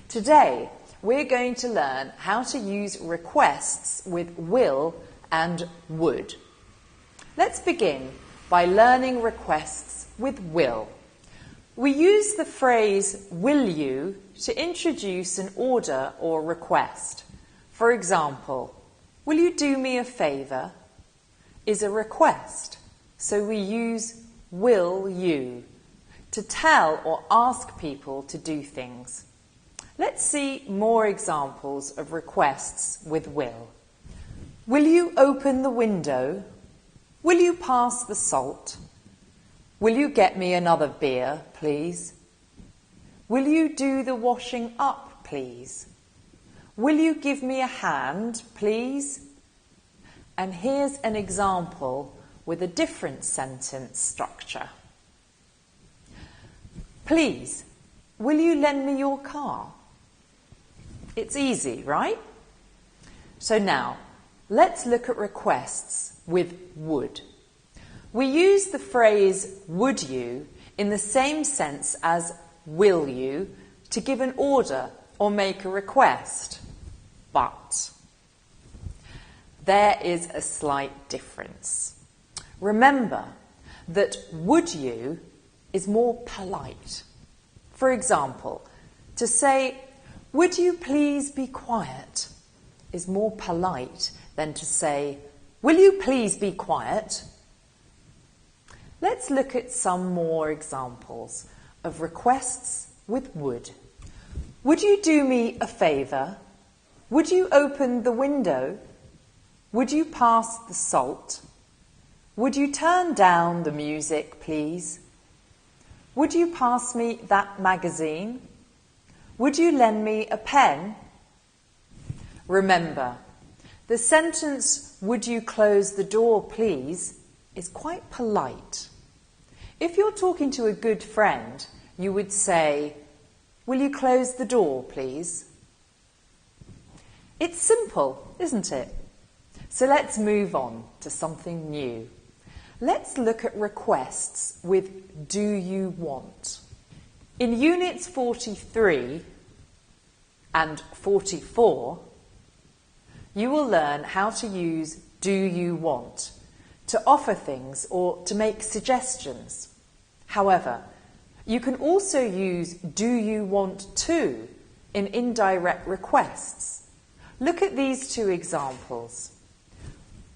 Today, we're going to learn how to use requests with will and would. Let's begin by learning requests with will. We use the phrase will you to introduce an order or request. For example, will you do me a favour is a request, so we use will you to tell or ask people to do things. Let's see more examples of requests with will. Will you open the window? Will you pass the salt? Will you get me another beer, please? Will you do the washing up, please? Will you give me a hand, please? And here's an example with a different sentence structure. Please, will you lend me your car? It's easy, right? So now, let's look at requests with would. We use the phrase would you in the same sense as will you to give an order or make a request. But there is a slight difference. Remember that would you is more polite. For example, to say, would you please be quiet is more polite than to say, will you please be quiet? Let's look at some more examples of requests with would. Would you do me a favour? Would you open the window? Would you pass the salt? Would you turn down the music, please? Would you pass me that magazine? Would you lend me a pen? Remember, the sentence, would you close the door, please, is quite polite. If you're talking to a good friend, you would say, will you close the door, please? It's simple, isn't it? So let's move on to something new. Let's look at requests with do you want. In Units 43 and 44, you will learn how to use do you want to offer things or to make suggestions. However, you can also use do you want to in indirect requests. Look at these two examples.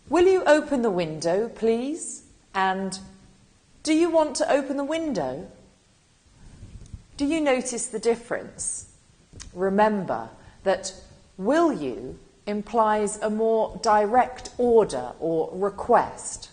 Will you open the window, please? And do you want to open the window? Do you notice the difference? Remember that will you implies a more direct order or request.